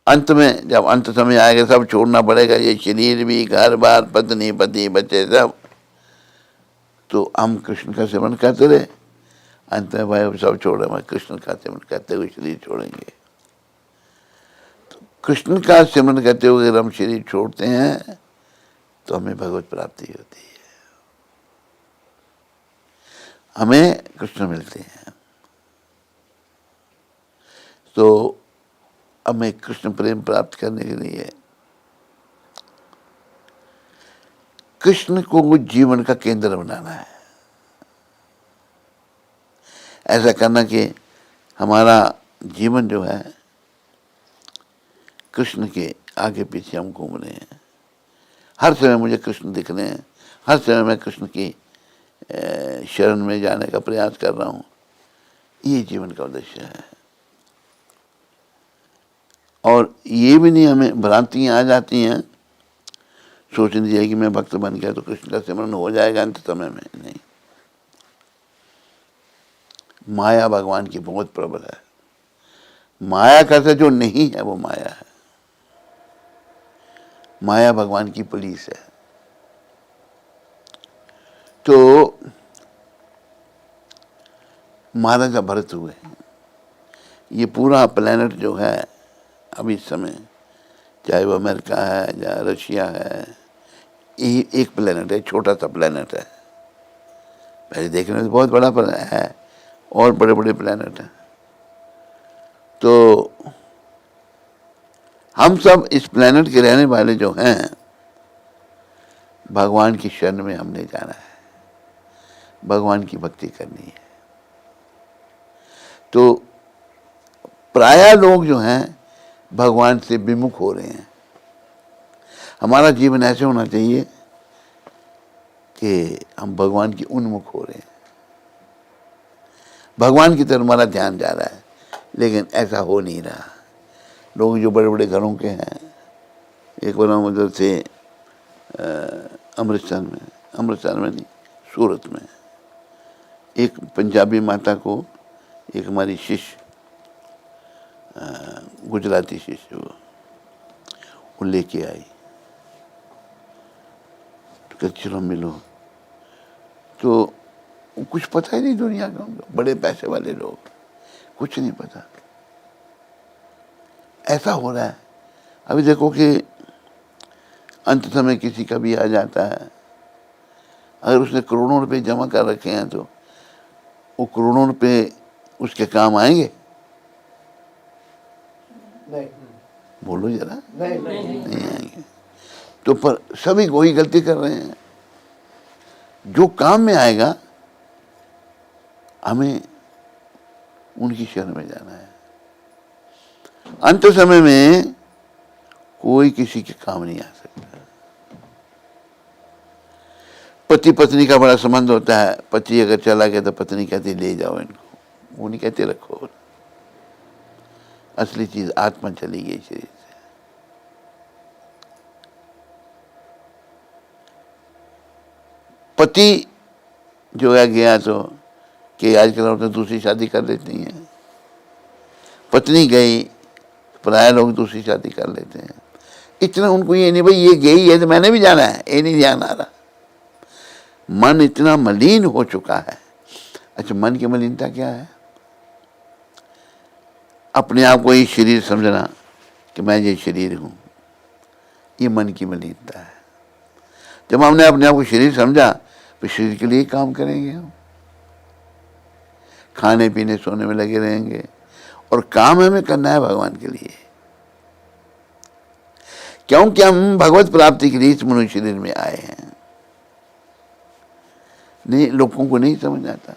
अंत में जब अंत समय आएगा सब छोड़ना पड़ेगा, ये शरीर भी, घर बार, पत्नी पति बच्चे सब, तो हम कृष्ण का सेवन करते रहे। अंत में भाई सब छोड़े, मैं कृष्ण का सेवन करते हुए शरीर छोड़ेंगे। तो कृष्ण का सेवन करते हुए अगर हम शरीर छोड़ते हैं तो हमें भगवत प्राप्ति होती है, हमें कृष्ण मिलते हैं। तो हमें कृष्ण प्रेम प्राप्त करने के लिए कृष्ण को जीवन का केंद्र बनाना है। ऐसा करना कि हमारा जीवन जो है कृष्ण के आगे पीछे हम घूम रहे हैं, हर समय मुझे कृष्ण दिख रहे हैं, हर समय मैं कृष्ण की शरण में जाने का प्रयास कर रहा हूँ। ये जीवन का उद्देश्य है। और ये भी नहीं हमें भ्रांतियाँ आ जाती हैं, सोचनी चाहिए कि मैं भक्त बन गया तो कृष्ण का सिमरन हो जाएगा अंत समय में। नहीं, माया भगवान की बहुत प्रबल है। माया करते जो नहीं है वो माया है, माया भगवान की पुलिस है। तो महाराजा भरत हुए, ये पूरा प्लेनेट जो है अभी इस समय, चाहे वो अमेरिका है या रशिया है, ये एक प्लेनेट है, छोटा सा प्लेनेट है। पहले देखने में तो बहुत बड़ा है और बड़े बड़े प्लेनेट हैं। तो हम सब इस प्लेनेट के रहने वाले जो हैं, भगवान की शरण में हमने जाना है, भगवान की भक्ति करनी है। तो प्रायः लोग जो हैं भगवान से विमुख हो रहे हैं। हमारा जीवन ऐसे होना चाहिए कि हम भगवान की उन्मुख हो रहे हैं, भगवान की तरफ हमारा ध्यान जा रहा है, लेकिन ऐसा हो नहीं रहा। लोग जो बड़े बड़े घरों के हैं, एक बार हम उधर से अमृतसर में नहीं, सूरत में, एक पंजाबी माता को एक हमारी शिष्य, गुजराती शिष्य, वो लेके आई, तो कहते चलो मिलो। तो कुछ पता ही नहीं दुनिया का, बड़े पैसे वाले लोग, कुछ नहीं पता। ऐसा हो रहा है अभी। देखो कि अंत समय किसी का भी आ जाता है, अगर उसने करोड़ों रुपए जमा कर रखे हैं तो वो करोड़ों रुपए उसके काम आएंगे? नहीं। बोलो जरा। नहीं आएंगे। तो पर सभी वही गलती कर रहे हैं। जो काम में आएगा हमें उनकी शरण में जाना है। अंत समय में कोई किसी के काम नहीं आ सकता। पति पत्नी का बड़ा संबंध होता है, पति अगर चला गया तो पत्नी कहती ले जाओ इनको, वो नहीं कहते रखो। असली चीज आत्मा चली गई शरीर से। पति जो है गया तो कि आजकल औरतें दूसरी शादी कर लेती हैं, पत्नी गई, प्राय लोग दूसरी शादी कर लेते हैं। इतना उनको ये नहीं भाई ये गई है तो मैंने भी जाना है, ये नहीं ध्यान आ रहा। मन इतना मलिन हो चुका है। अच्छा, मन की मलिनता क्या है? अपने आप को ये शरीर समझना कि मैं ये शरीर हूं, ये मन की मलिनता है। जब हमने अपने आप को शरीर समझा तो शरीर के लिए काम करेंगे, हम खाने पीने सोने में लगे रहेंगे, और काम हमें करना है भगवान के लिए, क्योंकि हम भगवत प्राप्ति के लिए इस मनुष्य शरीर में आए हैं। नहीं, लोगों को नहीं समझ आता।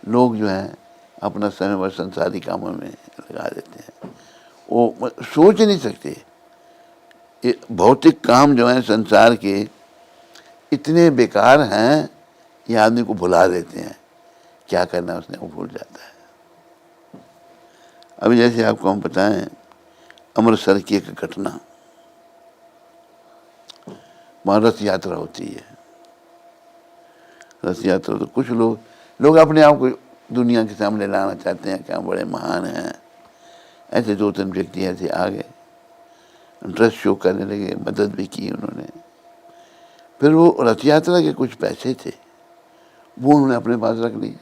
लोग जो है अपना समय बस संसारी कामों में लगा देते हैं, वो सोच नहीं सकते। ये भौतिक काम जो है संसार के इतने बेकार हैं, ये आदमी को भुला देते हैं। क्या करना उसने वो भूल जाता है। अभी जैसे आपको हम बताएं अमृतसर की एक घटना, वहाँ रथ यात्रा होती है। रथ यात्रा तो कुछ लोग अपने आप को दुनिया के सामने लाना चाहते हैं कि हम बड़े महान हैं, ऐसे 2-3 व्यक्ति ऐसे आ गए, इंटरेस्ट शो करने लगे, मदद भी की उन्होंने। फिर वो रथ यात्रा के कुछ पैसे थे वो उन्होंने अपने पास रख लिए,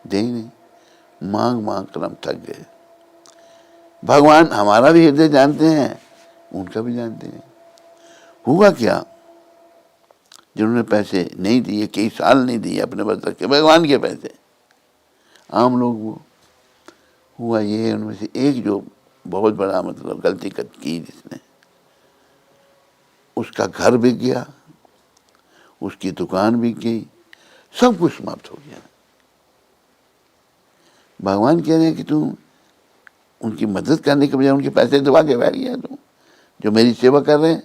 दे ही नहीं, मांग मांग कर हम थक गए। भगवान हमारा भी हृदय जानते हैं, उनका भी जानते हैं। हुआ क्या, जिन्होंने पैसे नहीं दिए, कई साल नहीं दिए, अपने पास रखे भगवान के पैसे, आम लोग वो, हुआ ये उनमें से एक जो बहुत बड़ा मतलब गलती की जिसने, उसका घर बिक गया, उसकी दुकान बिक गई, सब कुछ समाप्त हो गया। भगवान कह रहे हैं कि तुम उनकी मदद करने के बजाय उनके पैसे दबा के बैठ गया तुम, जो मेरी सेवा कर रहे हैं।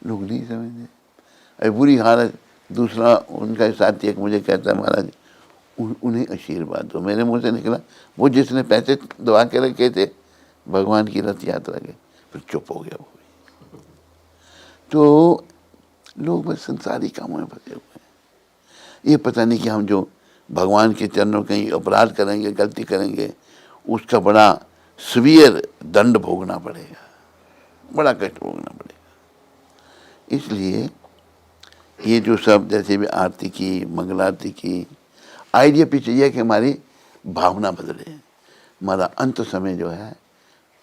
लोग नहीं समझते। अरे बुरी हालत। दूसरा उनका साथी एक मुझे कहता है, महाराज उन्हें आशीर्वाद दो। मेरे मुंह से निकला, वो जिसने पैसे दबा के रखे थे भगवान की रथ यात्रा के, फिर चुप हो गया वो भी। तो लोग बस संसारी कामों में फंसे हुए हैं। ये पता नहीं कि हम जो भगवान के चरणों में कहीं अपराध करेंगे, गलती करेंगे, उसका बड़ा सीवियर दंड भोगना पड़ेगा, बड़ा कष्ट भोगना पड़ेगा। इसलिए ये जो सब जैसे भी आरती की, मंगल आरती की, आइडिया पीछे यह कि हमारी भावना बदले, हमारा अंत समय जो है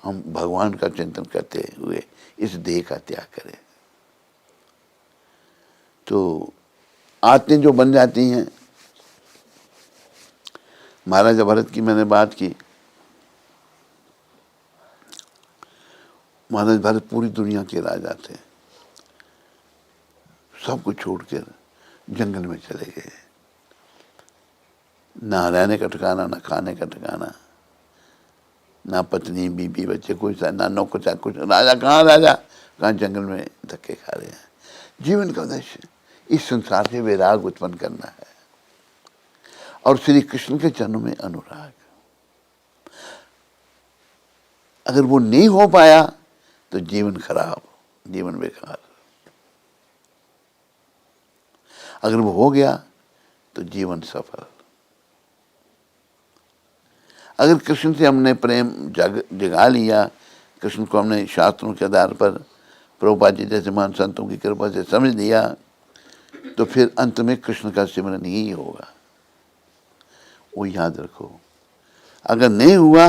हम भगवान का चिंतन करते हुए इस देह का त्याग करें। तो आत्में जो बन जाती हैं, महाराजा भरत की मैंने बात की। महाराज भरत पूरी दुनिया के राजा थे, सब कुछ छोड़कर जंगल में चले गए। ना रहने का ठिकाना, ना खाने का ठिकाना, ना पत्नी बीबी बच्चे, कोई ना नौकर चाकर, कुछ। राजा कहाँ जंगल में धक्के खा रहे हैं। जीवन का उद्देश्य इस संसार से वैराग उत्पन्न करना है और श्री कृष्ण के चरणों में अनुराग। अगर वो नहीं हो पाया तो जीवन खराब, जीवन बेकार। अगर वो हो गया तो जीवन सफल। अगर कृष्ण से हमने प्रेम जगा लिया, कृष्ण को हमने शास्त्रों के आधार पर, प्रभुपाद जी जैसे महान संतों की कृपा से समझ लिया, तो फिर अंत में कृष्ण का सिमरन ही होगा। वो याद रखो। अगर नहीं हुआ,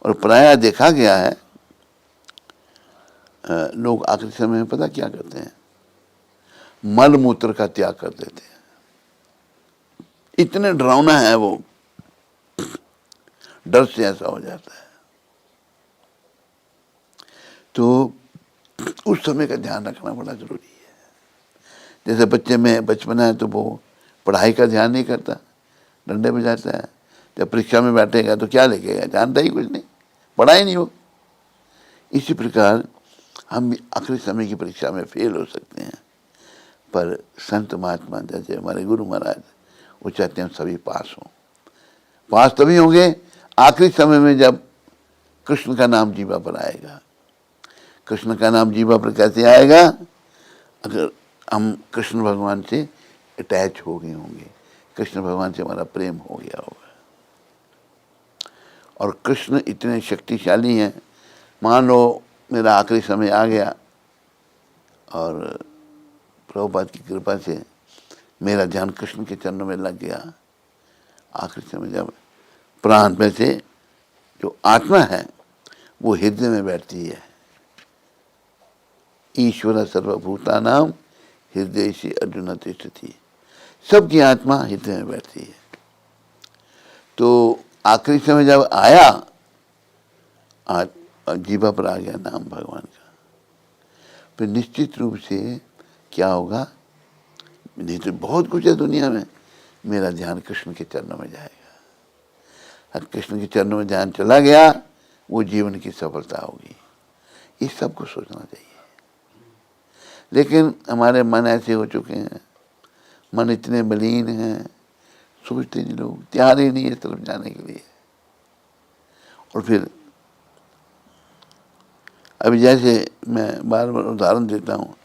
और प्रायः देखा गया है, लोग आखिरी समय में पता क्या करते हैं, मल मूत्र का त्याग कर देते हैं। इतने डरावना है वो, डर से ऐसा हो जाता है। तो उस समय का ध्यान रखना बड़ा जरूरी है। जैसे बच्चे में बचपना है तो वो पढ़ाई का ध्यान नहीं करता, डंडे बजाता है। जब परीक्षा में बैठेगा तो क्या लिखेगा, जानता ही कुछ नहीं, पढ़ा ही नहीं हो। इसी प्रकार हम भी आखिरी समय की परीक्षा में फेल हो सकते हैं, पर संत महात्मा जैसे हमारे गुरु महाराज, वो चाहते हैं हम सभी पास हों। पास तभी होंगे आखिरी समय में जब कृष्ण का नाम जीवा पर आएगा। कृष्ण का नाम जीवा पर कैसे आएगा, अगर हम कृष्ण भगवान से अटैच हो गए होंगे, कृष्ण भगवान से हमारा प्रेम हो गया होगा। और कृष्ण इतने शक्तिशाली हैं। मान लो मेरा आखिरी समय आ गया और प्रभुपाद की कृपा से मेरा ध्यान कृष्ण के चरणों में लग गया। आखिरी समय जब प्राण में से जो आत्मा है वो हृदय में बैठती है। ईश्वर सर्वभूतानां हृदय से अर्जुन तिष्ठति, सबकी आत्मा हृदय में बैठती है। तो आखिरी समय जब आया, जीवा पर आ गया नाम भगवान का, फिर निश्चित रूप से क्या होगा, नहीं तो बहुत कुछ है दुनिया में, मेरा ध्यान कृष्ण के चरणों में जाएगा। और कृष्ण के चरणों में ध्यान चला गया, वो जीवन की सफलता होगी। इस सब को सोचना चाहिए। लेकिन हमारे मन ऐसे हो चुके हैं, मन इतने मलिन हैं, सोचते नहीं लोग, तैयार ही नहीं है इस तरफ जाने के लिए। और फिर अभी जैसे मैं बार बार उदाहरण देता हूँ,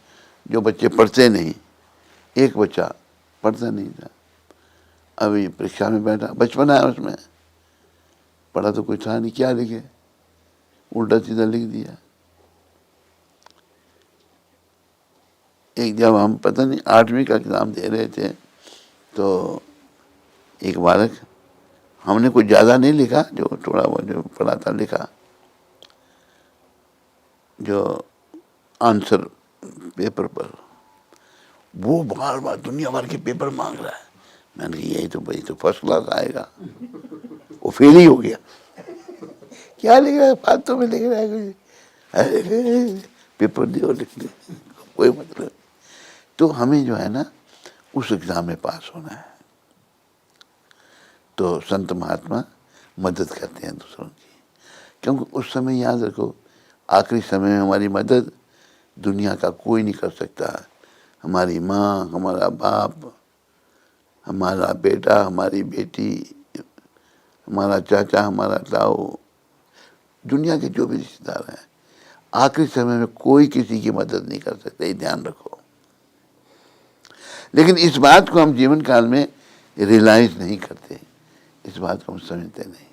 जो बच्चे पढ़ते नहीं, एक बच्चा पढ़ता नहीं था, अभी परीक्षा में बैठा, बचपना है उसमें, पढ़ा तो कोई था नहीं, क्या लिखे, उल्टा सीधा लिख दिया। एक जब हम पता नहीं 8वीं का एग्ज़ाम दे रहे थे तो एक बालक, हमने कुछ ज़्यादा नहीं लिखा, जो थोड़ा वो जो पढ़ा था लिखा, जो आंसर पेपर पर, वो बार बार दुनिया भर के पेपर मांग रहा है। मैंने कहा यही तो भाई तो फर्स्ट क्लास आएगा, वो फेल ही हो गया। क्या लिख रहा है, फालतू में लिख रहा है कुछ, अरे पेपर दियो लिख दे, कोई मतलब। तो हमें जो है ना उस एग्ज़ाम में पास होना है। तो संत महात्मा मदद करते हैं दूसरों की, क्योंकि उस समय याद रखो, आखिरी समय में हमारी मदद दुनिया का कोई नहीं कर सकता। हमारी माँ, हमारा बाप, हमारा बेटा, हमारी बेटी, हमारा चाचा, हमारा ताऊ, दुनिया के जो भी रिश्तेदार हैं, आखिरी समय में कोई किसी की मदद नहीं कर सकता, ये ध्यान रखो। लेकिन इस बात को हम जीवन काल में रियलाइज नहीं करते, इस बात को हम समझते नहीं।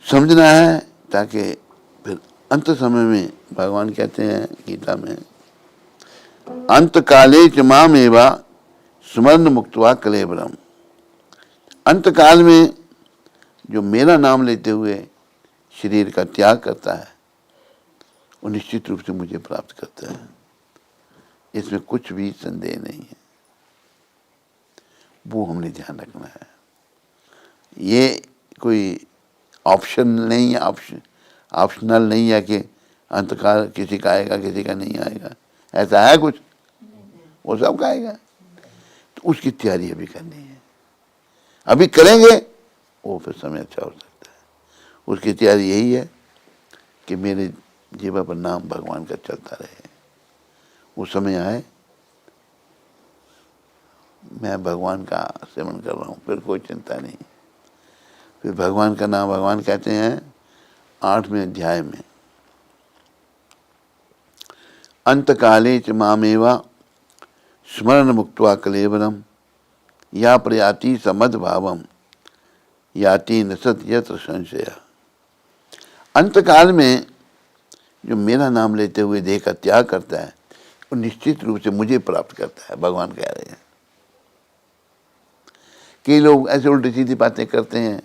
समझना है ताकि फिर अंत समय में, भगवान कहते हैं गीता में, अंत काले च मामेवा स्मरण मुक्त्वा कलेवरम। अंत काल में जो मेरा नाम लेते हुए शरीर का त्याग करता है, वो निश्चित रूप से मुझे प्राप्त करता है, इसमें कुछ भी संदेह नहीं है। वो हमने ध्यान रखना है। ये कोई ऑप्शन नहीं है, ऑप्शनल नहीं है कि अंतकाल किसी का आएगा किसी का नहीं आएगा, ऐसा है कुछ? वो सब का आएगा। तो उसकी तैयारी अभी करनी है, अभी करेंगे वो फिर समय अच्छा हो सकता है। उसकी तैयारी यही है कि मेरे जीवा पर नाम भगवान का चलता रहे। वो समय आए मैं भगवान का सेवन कर रहा हूँ, फिर कोई चिंता नहीं। फिर भगवान का नाम, भगवान कहते हैं 8वें अध्याय में, अंत काले च मामेवा स्मरण मुक्त्वा कलेवरम या प्रयाति समद भावम याति नसत यत्र संशय। अंत काल में जो मेरा नाम लेते हुए देह का त्याग करता है, वो निश्चित रूप से मुझे प्राप्त करता है, भगवान कह रहे हैं। कई लोग ऐसे उल्टी सीधी बातें करते हैं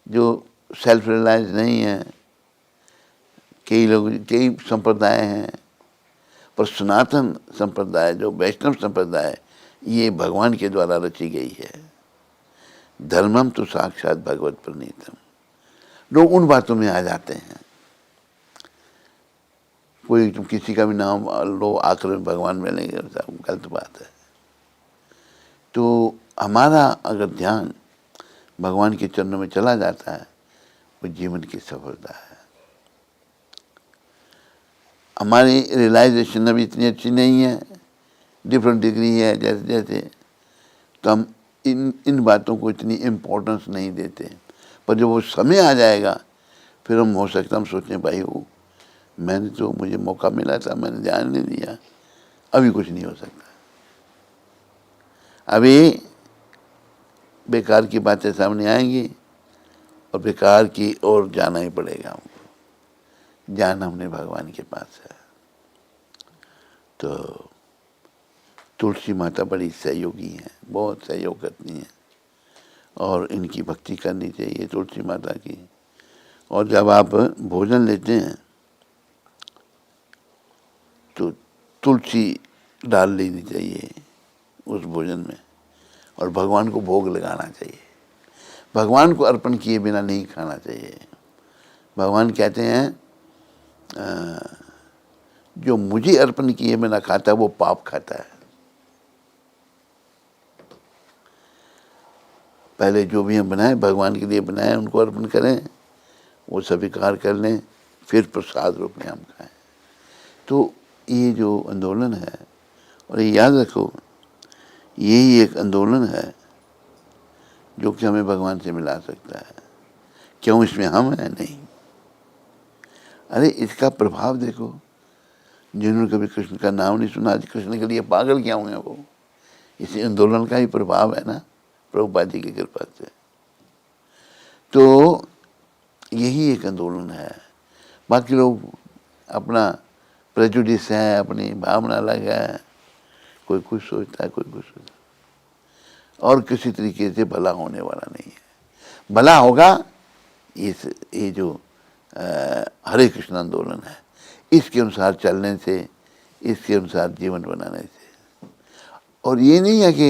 जो सेल्फ रियलाइज नहीं है। कई लोग, कई संप्रदाय हैं, पर सनातन संप्रदाय जो वैष्णव संप्रदाय, ये भगवान के द्वारा रची गई है। धर्मम तो साक्षात भगवत प्रणीतम। लोग उन बातों में आ जाते हैं, कोई तुम किसी का भी नाम लो आखिर में भगवान मिलेंगे, गलत बात है। तो हमारा अगर ध्यान भगवान के चरणों में चला जाता है, वो जीवन की सफलता है। हमारी रियलाइजेशन अभी इतनी अच्छी नहीं है, डिफरेंट डिग्री है जैसे जैसे, तो हम इन बातों को इतनी इम्पोर्टेंस नहीं देते। पर जब वो समय आ जाएगा, फिर हम हो सकता हम सोचें भाई वो मैंने तो, मुझे मौका मिला था, मैंने ध्यान नहीं दिया, अभी कुछ नहीं हो सकता, अभी बेकार की बातें सामने आएंगी और बेकार की ओर जाना ही पड़ेगा हमको। जाना हमने भगवान के पास है। तो तुलसी माता बड़ी सहयोगी हैं, बहुत सहयोग करती हैं, और इनकी भक्ति करनी चाहिए तुलसी माता की। और जब आप भोजन लेते हैं तो तुलसी डाल लेनी चाहिए उस भोजन में, और भगवान को भोग लगाना चाहिए। भगवान को अर्पण किए बिना नहीं खाना चाहिए। भगवान कहते हैं जो मुझे अर्पण किए बिना खाता है वो पाप खाता है। पहले जो भी हम बनाए भगवान के लिए बनाए, उनको अर्पण करें, वो स्वीकार कर लें, फिर प्रसाद रूप में हम खाएं। तो ये जो आंदोलन है, और ये याद रखो, यही एक आंदोलन है जो कि हमें भगवान से मिला सकता है। क्यों इसमें हम हैं? नहीं। अरे इसका प्रभाव देखो, जिन्होंने कभी कृष्ण का नाम नहीं सुना, आज कृष्ण के लिए पागल क्या हुए हैं वो, इसी आंदोलन का ही प्रभाव है ना। प्रभुपाद जी की कृपा से। तो यही एक आंदोलन है। बाकी लोग अपना प्रेजुडिस है, अपनी भावना अलग है, कोई कुछ सोचता है, कोई कुछ सोचता है, और किसी तरीके से भला होने वाला नहीं है। भला होगा ये जो हरे कृष्ण आंदोलन है, इसके अनुसार चलने से, इसके अनुसार जीवन बनाने से। और ये नहीं है कि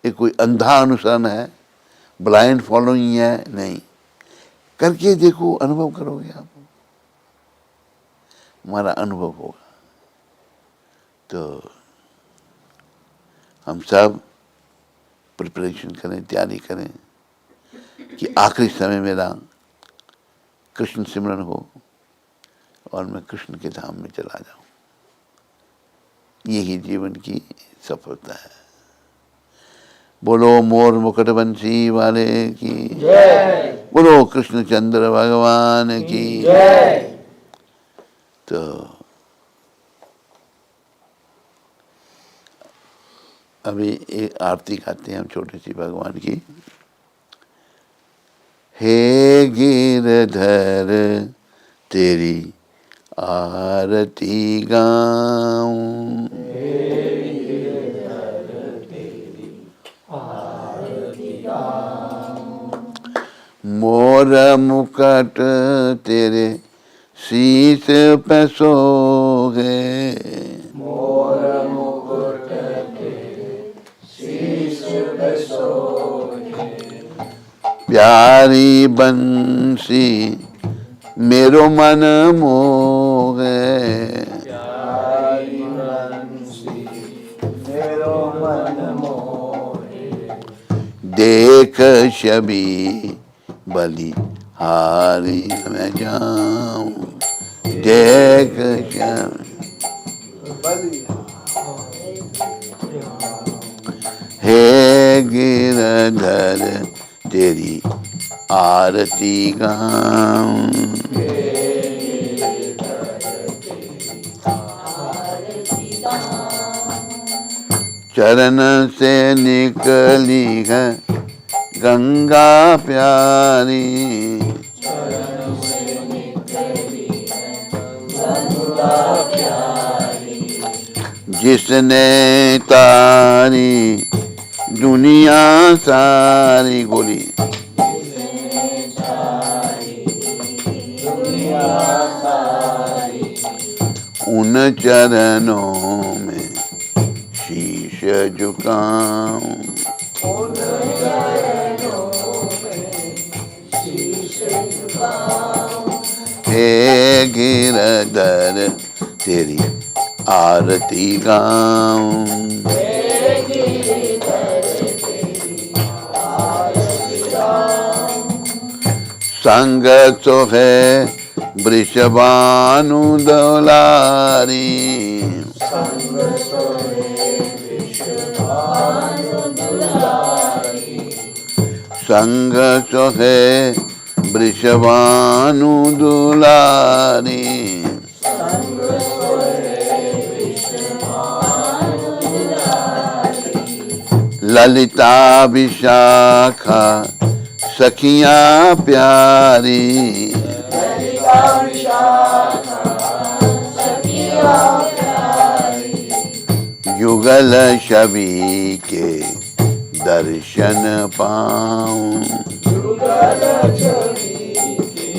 ये कोई अंधा अनुसरण है, ब्लाइंड फॉलोइंग है, नहीं, करके देखो, अनुभव करोगे आप, हमारा अनुभव होगा। तो हम सब प्रिपरेशन करें, तैयारी करें कि आखिरी समय मेरा कृष्ण सिमरन हो और मैं कृष्ण के धाम में चला जाऊं। यही जीवन की सफलता है। बोलो मोर मुकुट बंसी वाले की जय, बोलो कृष्णचंद्र भगवान की जय। तो अभी एक आरती गाते हैं हम छोटी सी भगवान की। हे गिरधर तेरी आरती गाऊं, मोर मुकुट तेरे शीश पे सोहे, मोर मुकुट तेरे शीश पे सोहे, प्यारी बंसी मेरो मन मोहे, प्यारी बंसी मेरो मन मोहे, देख छवि बलि हारी मैं जाऊं, देख छवि। हे गिरधर तेरी आरती गाऊं, चरण से निकली है गंगा प्यारी, चरण से निकली है गंगा प्यारी, जिसने तारी दुनिया सारी गोली, जिसने तारी दुनिया सारी, उन चरणों में शीश झुकाऊं, उन चरणों में शीश झुकाऊं, हे गिरधर तेरी आरती गाऊं, हे गिरधर तेरी आरती गाऊं, संग सोहे वृषभानु दुलारी, संग सोहे वृषभानु दुलारी, संग सोहे वृषभानु दुलारी, संग सोहे वृषभानु दुलारी, ललिता विशाखा सखियां प्यारी, ललिता विशाखा सखियां प्यारी, युगल छवि के दर्शन पाऊं, युगल छवि के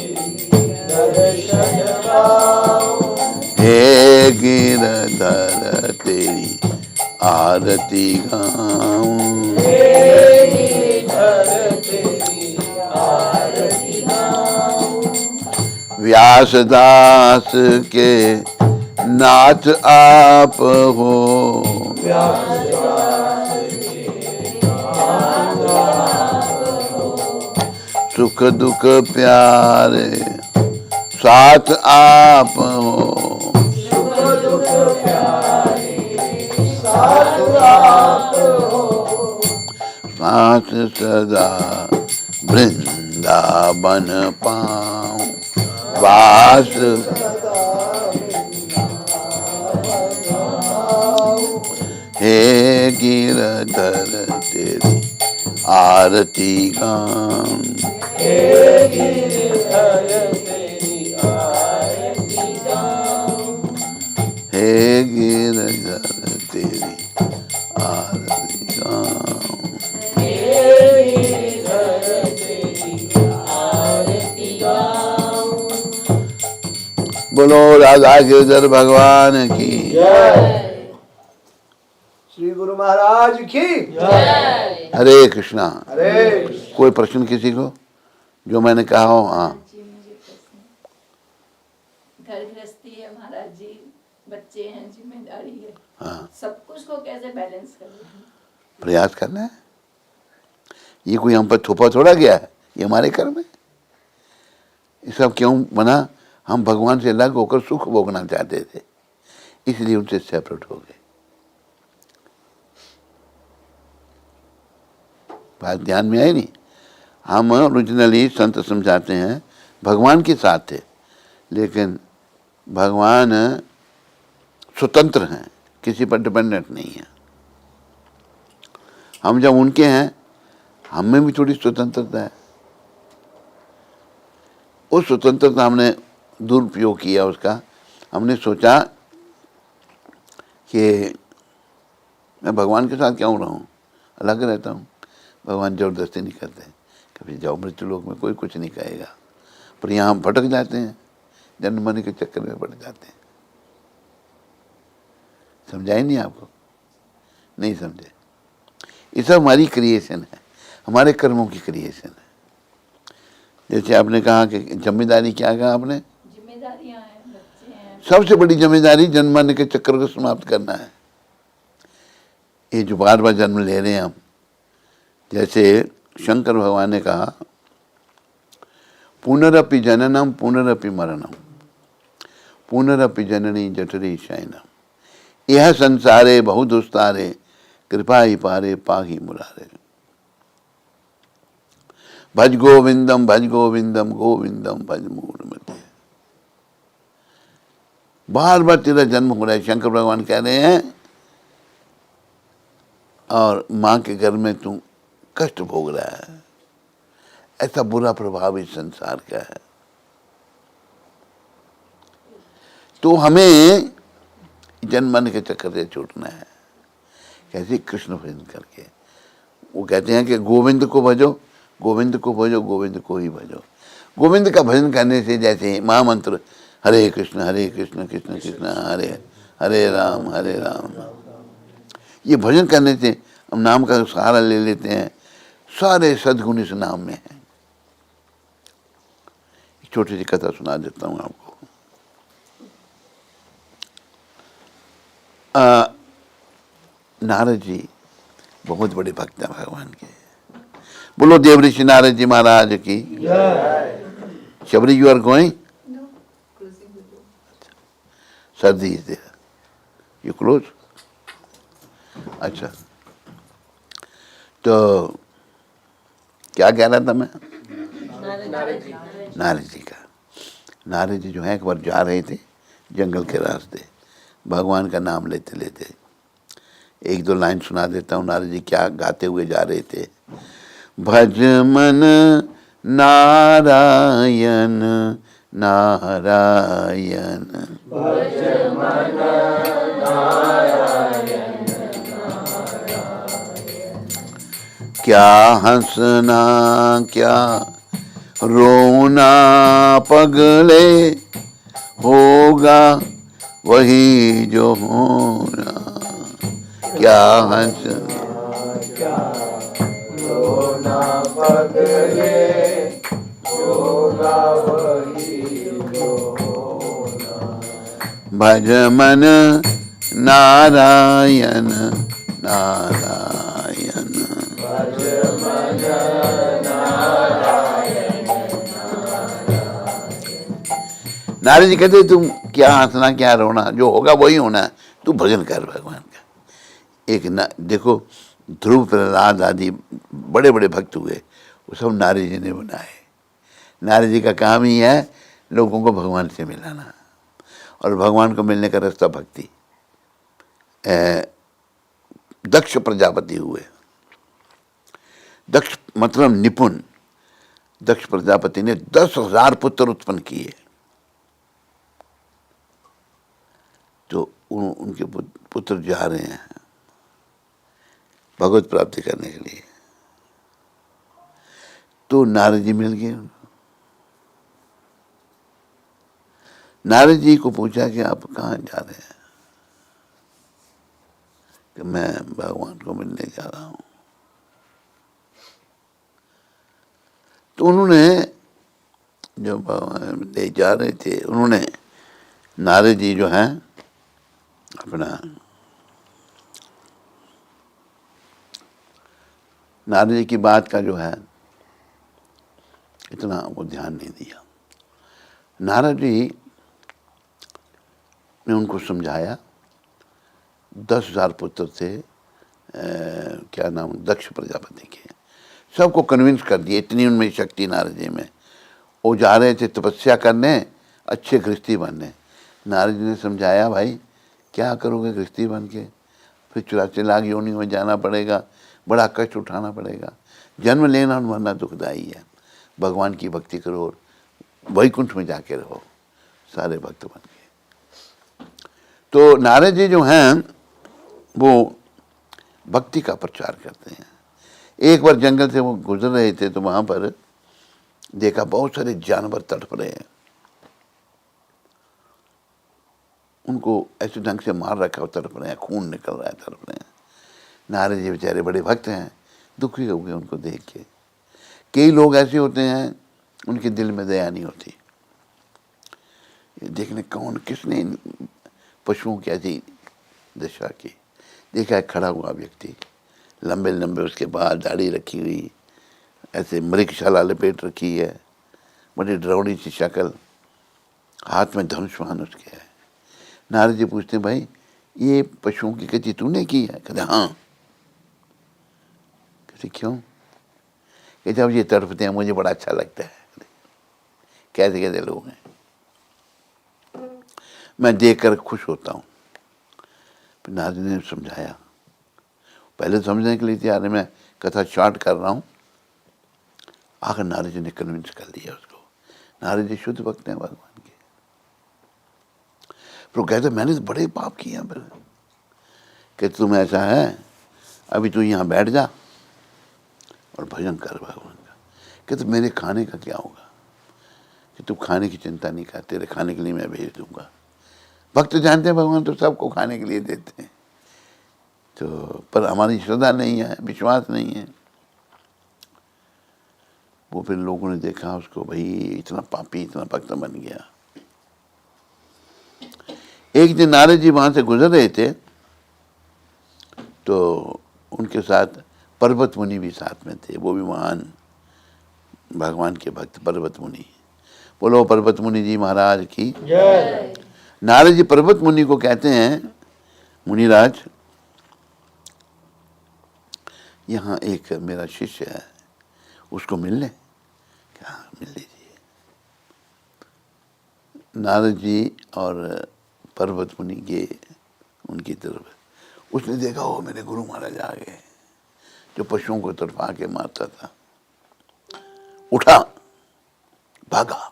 दर्शन पाऊं, हे गिरधर तेरी आरती गाऊं, हे गिरधर तेरी आरती गाऊं, व्यासदास के नाथ आप हो, व्यासदास के नाथ आप हो, सुख दुख प्यारे साथ आप हो, सुख दुख प्यारे साथ आप हो, साथ सदा वृंदावन पाऊं, वास हे गिरधर तेरी आरती गाऊं, हे गिरिधर तेरी आरती गाऊं, हे गिरधर तेरी आरती गाऊं। हे गिरिधर तेरी आरती गाऊं। बोलो राधा गिरधर भगवान की जय। श्री गुरु महाराज की जय। हरे कृष्णा। हरे कोई प्रश्न किसी को जो मैंने कहा हो? हाँ जी मुझे प्रश्न, घर गृहस्थी है महाराज जी, बच्चे हैं, जिम्मेदारी है, हाँ, सब कुछ को कैसे बैलेंस कर रहे हैं? प्रयास करना है। ये कोई हम पर थोपा थोड़ा गया है, ये हमारे कर्म है। ये सब क्यों बना? हम भगवान से अलग होकर सुख भोगना चाहते थे, इसलिए उनसे सेपरेट हो गए। बात ध्यान में आई नहीं? हम ओरिजिनली संत समझाते हैं भगवान के साथ थे, लेकिन भगवान स्वतंत्र हैं, किसी पर डिपेंडेंट नहीं है। हम जब उनके हैं, हम में भी थोड़ी स्वतंत्रता है। उस स्वतंत्रता हमने दुरुपयोग किया उसका। हमने सोचा कि मैं भगवान के साथ क्यों रहूं, अलग रहता हूं। भगवान जबरदस्ती नहीं करते, कभी जाओ मृत्यु लोक में, कोई कुछ नहीं कहेगा। पर यहाँ हम भटक जाते हैं, जन्म मरने के चक्कर में पड़ जाते हैं। समझाई नहीं आपको? नहीं समझे? ये सब हमारी क्रिएशन है, हमारे कर्मों की क्रिएशन है। जैसे आपने कहा कि जिम्मेदारी, क्या कहा आपने? जिम्मेदारियां हैं, बच्चे हैं, सबसे बड़ी जिम्मेदारी जन्म मरने के चक्कर को समाप्त करना है। ये जो बार बार जन्म ले रहे हैं हम, जैसे शंकर भगवान ने कहा पुनरपि जननम पुनरपि मरणम पुनरपि जननी जठरी शयनम यह संसारे बहुदुस्तारे कृपा ही पारे पाही मुरारे। भज गोविंदम गोविंदम भज मूढ़मते। बार बार तेरा जन्म हो रहा है, शंकर भगवान कह रहे हैं, और माँ के घर में तू कष्ट भोग रहा है। ऐसा बुरा प्रभाव इस संसार का है। तो हमें जन्म मरने के चक्कर से छूटना है। कैसे? कृष्ण भजन करके। वो कहते हैं कि गोविंद को भजो, गोविंद को भजो, गोविंद को ही भजो। गोविंद का भजन करने से जैसे महामंत्र हरे कृष्ण कृष्ण कृष्ण हरे हरे राम, ये भजन करने से हम नाम का सहारा ले लेते हैं। सारे सद्गुण इस नाम में है। एक छोटी सी कथा सुना देता हूँ आपको। नारद जी बहुत बड़े भक्त हैं भगवान के। बोलो देव ऋषि नारद जी महाराज की। Shabari you are going? No, closing the door. Sardi is there, you close. अच्छा, तो क्या कह रहा था मैं? नारद जी का। नारद जी जो है एक बार जा रहे थे जंगल के रास्ते, भगवान का नाम लेते लेते। एक दो लाइन सुना देता हूँ नारद जी क्या गाते हुए जा रहे थे। भज मन नारायण नारायण, क्या हंसना क्या रोना पगले, होगा वही जो होना। क्या हंसना रोना पगले, होगा वही जो होना। भज मन नारायण नारायण। भज मन नारायण। नारद जी कहते तुम क्या हंसना क्या रोना, जो होगा वही होना, तू भजन कर भगवान का। एक देखो ध्रुव प्रहलाद आदि बड़े बड़े भक्त हुए, वो सब नारद जी ने बनाए। नारद जी का काम ही है लोगों को भगवान से मिलाना, और भगवान को मिलने का रास्ता भक्ति। दक्ष प्रजापति हुए, दक्ष मतलब निपुण। दक्ष प्रजापति ने 10,000 पुत्र उत्पन्न किए। तो उनके पुत्र जा रहे हैं भगवत प्राप्ति करने के लिए। तो नारद जी मिल गए। नारद जी को पूछा कि आप कहाँ जा रहे हैं? कि मैं भगवान को मिलने जा रहा हूं। तो उन्होंने जो भगवान ले जा रहे थे, उन्होंने नारद जी जो है अपना नारद जी की बात का जो है इतना वो ध्यान नहीं दिया। नारद जी ने उनको समझाया। 10,000 पुत्र थे, क्या नाम, दक्ष प्रजापति के। सबको कन्विंस कर दिए, इतनी उनमें शक्ति नारद जी में। वो जा रहे थे तपस्या करने, अच्छे गृहस्थी बनने। नारद जी ने समझाया, भाई क्या करोगे गृहस्थी बन के? फिर 84 लाख योनि में जाना पड़ेगा, बड़ा कष्ट उठाना पड़ेगा। जन्म लेना और मरना दुखदाई है। भगवान की भक्ति करो और वैकुंठ में जाके रहो सारे भक्त बन के। तो नारद जी जो हैं वो भक्ति का प्रचार करते हैं। एक बार जंगल से वो गुजर रहे थे तो वहां पर देखा बहुत सारे जानवर तड़प रहे हैं। उनको ऐसे ढंग से मार रखा, तड़प रहे हैं, खून निकल रहा है, तड़प रहे हैं। नारद जी बेचारे बड़े भक्त हैं, दुखी हो गए उनको देख के। कई लोग ऐसे होते हैं उनके दिल में दया नहीं होती। देखने कौन किसने पशुओं की ऐसी दशा की। देखा है खड़ा हुआ व्यक्ति, लंबे लंबे उसके बाल, दाढ़ी रखी हुई, ऐसे मृगशाला लपेट रखी है, बड़ी डरावनी सी शक्ल, हाथ में धनुष्मान उसके है। नारद जी पूछते हैं, भाई ये पशुओं की गति तूने की है? कहते हाँ। कहते क्यों? कहते जब ये तड़पते हैं मुझे बड़ा अच्छा लगता है। कैसे कैसे लोग हैं, मैं देखकर खुश होता हूँ। फिर नारद जी ने समझाया। पहले समझने के लिए तैयार है, मैं कथा स्टार्ट कर रहा हूँ। आखिर नारद जी ने कन्विंस कर दिया उसको। नारद जी शुद्ध भक्त हैं भगवान के। फिर कहते मैंने तो बड़े पाप किए हैं। फिर कहते तुम ऐसा है, अभी तू यहाँ बैठ जा और भजन कर भगवान का। कहते मेरे खाने का क्या होगा? कि तू खाने की चिंता नहीं कर, तेरे खाने के लिए मैं भेज दूंगा। भक्त जानते हैं भगवान तो सबको खाने के लिए देते हैं। तो पर हमारी श्रद्धा नहीं है, विश्वास नहीं है। वो फिर लोगों ने देखा उसको, भाई इतना पापी, इतना भक्त बन गया। एक दिन नारद जी वहां से गुजर रहे थे तो उनके साथ पर्वत मुनि भी साथ में थे। वो भी महान भगवान के भक्त पर्वत मुनि। बोलो पर्वत मुनि जी महाराज की जय। नारद जी पर्वत मुनि को कहते हैं, मुनिराज यहाँ एक मेरा शिष्य है, उसको मिल ले। क्या? मिल लीजिए। नारद जी और पर्वत मुनि गए उनकी तरफ। उसने देखा वो मेरे गुरु महाराज आ गए, जो पशुओं को तड़पा के मारता था। उठा, भागा।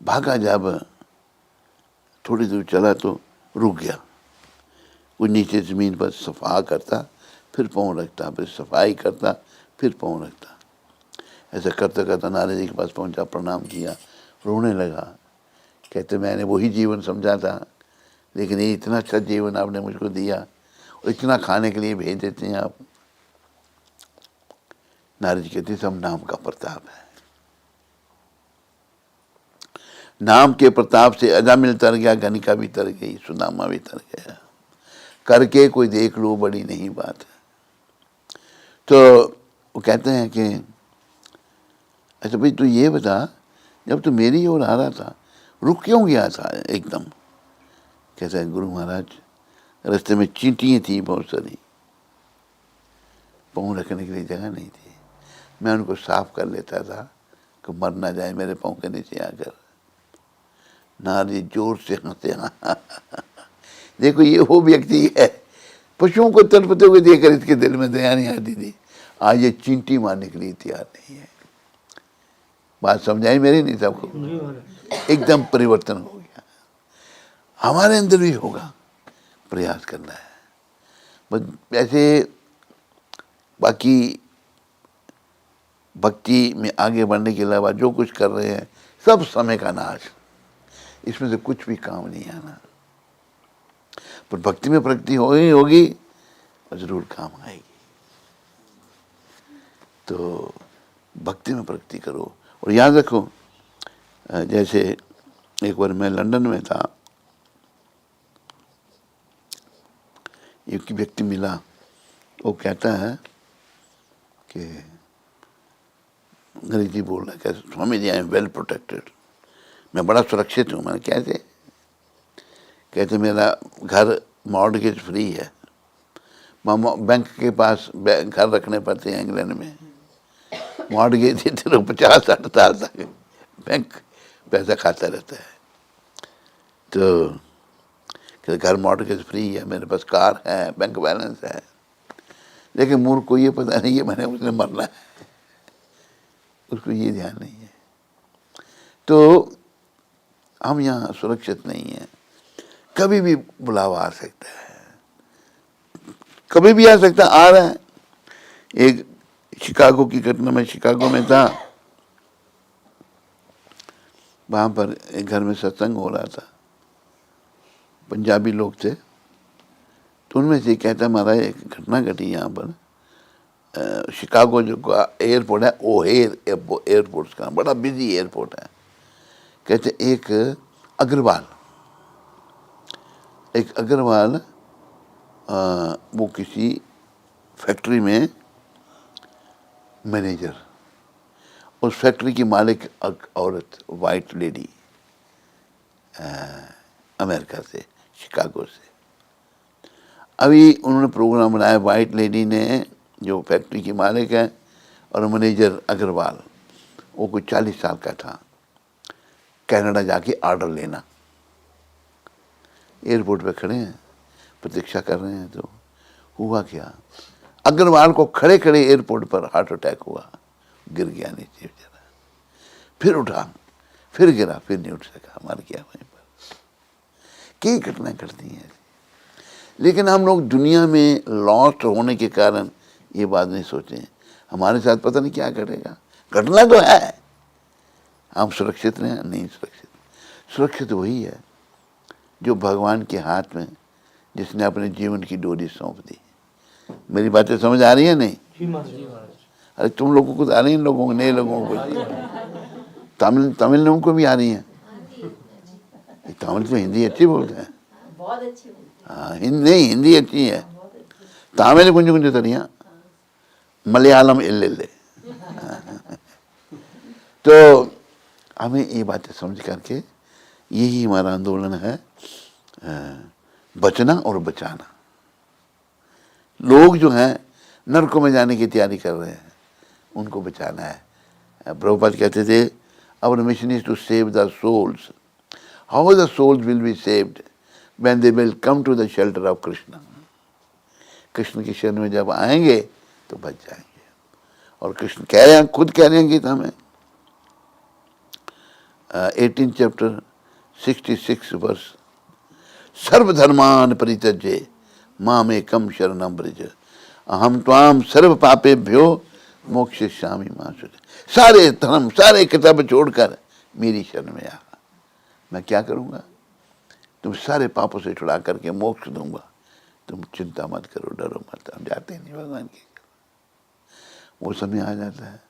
भागा जब थोड़ी दूर चला तो रुक गया। वो नीचे जमीन पर सफा करता, फिर पाँव रखता, फिर सफाई करता, फिर पाँव रखता। ऐसा करता करता नारद जी के पास पहुंचा, प्रणाम किया, रोने लगा। कहते मैंने वही जीवन समझा था, लेकिन ये इतना अच्छा जीवन आपने मुझको दिया और इतना खाने के लिए भेज देते हैं आप। नारद जी कहते सब नाम का प्रताप है। नाम के प्रताप से अजामिल तर गया, गणिका भी तर गई, सुदामा भी तर गया। करके कोई देख लो बड़ी नहीं बात है। तो वो कहते हैं कि अच्छा भाई तू ये बता, जब तू मेरी ओर आ रहा था रुक क्यों गया था एकदम? कहता है गुरु महाराज रास्ते में चींटियाँ थी बहुत सारी, पाँव रखने के लिए जगह नहीं थी। मैं उनको साफ कर लेता था कि मर ना जाए मेरे पाँव के नीचे आकर। नारद जी जोर से हंसे। देखो ये वो व्यक्ति है, पशुओं को तड़पते हुए देखकर इसके दिल में दया नहीं आती थी। आज ये चींटी मारने के लिए तैयार नहीं है। बात समझाई मेरी नहीं सबको? एकदम परिवर्तन हो गया। हमारे अंदर भी होगा, प्रयास करना है बस। ऐसे बाकी भक्ति में आगे बढ़ने के अलावा जो कुछ कर रहे हैं सब समय का नाश, इसमें से कुछ भी काम नहीं आना। पर भक्ति में प्रगति होगी और जरूर काम आएगी। तो भक्ति में प्रगति करो। और याद रखो, जैसे एक बार मैं लंदन में था, एक व्यक्ति मिला, वो कहता है कि अंग्रेजी बोल रहा है, कैसे Swami ji I am well protected, मैं बड़ा सुरक्षित हूँ। मैंने कैसे? कहते मेरा घर मॉर्गेज फ्री है, बैंक के पास घर रखने पड़ते हैं इंग्लैंड में, मॉर्गेज देते रहो 50-60 साल तक, बैंक पैसा खाता रहता है। तो घर मॉर्गेज फ्री है, मेरे पास कार है, बैंक बैलेंस है, लेकिन मूर्ख को ये पता नहीं है मैंने उसने मरना है, उसको ये ध्यान नहीं है। तो हम यहाँ सुरक्षित नहीं हैं, कभी भी बुलावा आ सकता है, कभी भी आ सकता, आ रहा है। एक शिकागो की घटना में, शिकागो में था, वहाँ पर एक घर में सत्संग हो रहा था, पंजाबी लोग थे। तो उनमें से कहता महाराज एक घटना घटी यहाँ पर, शिकागो जो का एयरपोर्ट है, ओहेर एयरपोर्ट का बड़ा बिजी एयरपोर्ट है। कहते एक अग्रवाल वो किसी फैक्ट्री में मैनेजर, उस फैक्ट्री की मालिक औरत, वाइट लेडी, अमेरिका से, शिकागो से। अभी उन्होंने प्रोग्राम बनाया, वाइट लेडी ने, जो फैक्ट्री की मालिक है, और मैनेजर अग्रवाल, वो कोई 40 साल का था, कनाडा जाके ऑर्डर लेना। एयरपोर्ट पे खड़े हैं, प्रतीक्षा कर रहे हैं। तो हुआ क्या, अग्रवाल को खड़े खड़े एयरपोर्ट पर हार्ट अटैक हुआ, गिर गया नीचे बेचारा, फिर उठा, फिर गिरा, फिर नहीं उठ सका, मर गया वहीं पर। कई घटनाएं घटती हैं। लेकिन हम लोग दुनिया में लॉस्ट होने के कारण ये बात नहीं सोचे, हमारे साथ पता नहीं क्या घटेगा। घटना तो है, हम सुरक्षित रहें, नहीं सुरक्षित। सुरक्षित वही है जो भगवान के हाथ में, जिसने अपने जीवन की डोरी सौंप दी। मेरी बातें समझ आ रही है नहीं? अरे तुम लोगों को आ रही है, लोगों को, नए लोगों को, तमिल लोगों को भी आ रही है। तमिल तो हिंदी अच्छी बोलते हैं, बहुत अच्छी। हाँ, नहीं हिंदी अच्छी है, तमिल कुछ कुछ तरिया, मलयालम इल्ले। तो हमें ये बातें समझ करके, यही हमारा आंदोलन है, बचना और बचाना। लोग जो हैं नरकों में जाने की तैयारी कर रहे हैं, उनको बचाना है। प्रभुपाद कहते थे, our mission is to save the souls. How the souls will be saved? When they will come to the shelter of Krishna. Krishna की शरण में जब आएंगे तो बच जाएंगे। और कृष्ण कह रहे हैं, खुद कह रहे हैं गीता में, 18 चैप्टर 66 वर्ष, सर्वधर्मान परित्यज्य मामेकं शरणं व्रज अहम त्वाम सर्व पापेभ्यो मोक्षयिष्यामि मा शुचि। सारे धर्म, सारे किताब छोड़कर मेरी शरण में आ, मैं क्या करूँगा? तुम सारे पापों से छुड़ा करके मोक्ष दूंगा, तुम चिंता मत करो, डरो मत। हम जाते नहीं भगवान के, वो समय आ जाता है।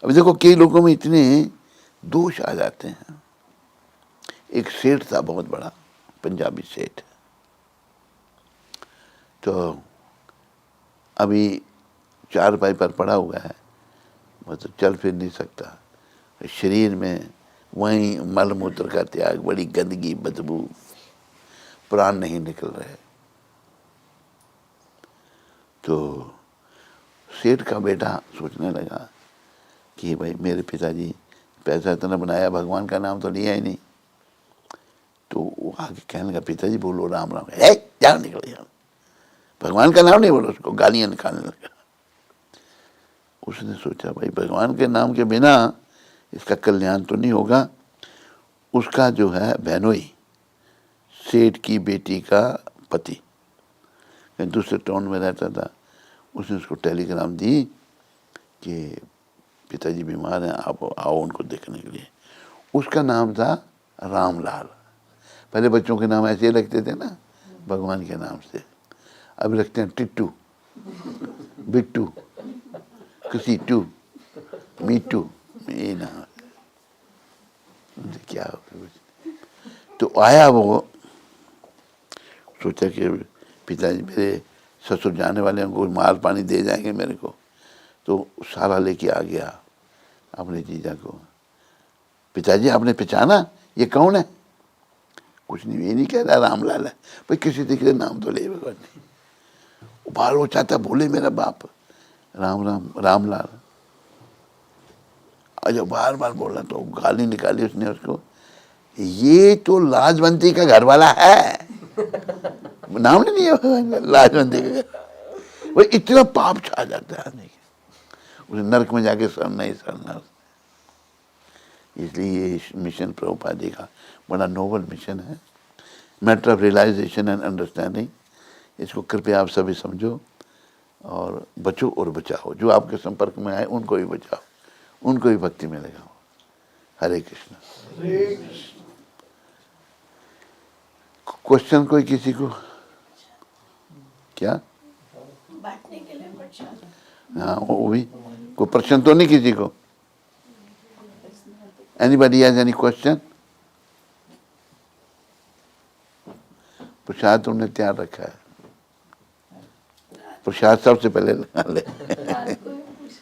अभी देखो कई लोगों में इतने दोष आ जाते हैं। एक सेठ था बहुत बड़ा, पंजाबी सेठ, तो अभी चारपाई पर पड़ा हुआ है, वो तो चल फिर नहीं सकता, शरीर में वहीं मल मूत्र का त्याग, बड़ी गंदगी, बदबू, प्राण नहीं निकल रहे। तो सेठ का बेटा सोचने लगा कि भाई मेरे पिताजी पैसा इतना बनाया, भगवान का नाम तो लिया ही नहीं। तो वो आगे कहने लगा, पिताजी बोलो राम राम, जाओ निकल जाओ, भगवान का नाम नहीं बोलो। उसको गालियाँ निकालने लगा। उसने सोचा भाई भगवान के नाम के बिना इसका कल्याण तो नहीं होगा। उसका जो है बहनोई, सेठ की बेटी का पति, कहीं दूसरे टाउन में रहता था, उसने उसको टेलीग्राम दी कि पिताजी बीमार हैं, आप आओ उनको देखने के लिए। उसका नाम था रामलाल। पहले बच्चों के नाम ऐसे ही रखते थे ना भगवान के नाम से, अब रखते हैं टिट्टू, बिट्टू, किसी टू, मीटू, ये नाम क्या हो। तो आया वो, सोचा कि पिताजी मेरे ससुर जाने वाले हैं, उनको मार पानी दे जाएंगे मेरे को, तो साला लेके आ गया अपने जीजा को। पिताजी आपने पहचाना ये कौन है? कुछ नहीं, ये नहीं कह रहा रामलाल है। भाई किसी दिखे नाम तो ले भगवान ने। बाल वो चाहता बोले मेरा बाप राम राम रामलाल। जब बार बार बोला तो गाली निकाली उसने उसको, ये तो लाजवंती का घर वाला है। नाम नहीं है लाजवंती का घर। वो इतना पाप छा जाता है आदमी के, उसे नरक में जाके सड़ना ही सड़ना। इसलिए ये मिशन प्रभुपाद जी का बड़ा नोबल मिशन है, matter of realisation and understanding. इसको कृपया आप सभी समझो और बचो और बचाओ। जो आपके संपर्क में आए उनको भी बचाओ, उनको भी भक्ति में लगाओ। हरे कृष्ण। क्वेश्चन कोई किसी को? क्या? बांटने के लिए प्रसाद। हाँ वो भी, कोई प्रश्न तो नहीं किसी को? Anybody has any question? प्रसाद तुमने तैयार रखा है, प्रसाद सबसे पहले ले। रात को ही पूछ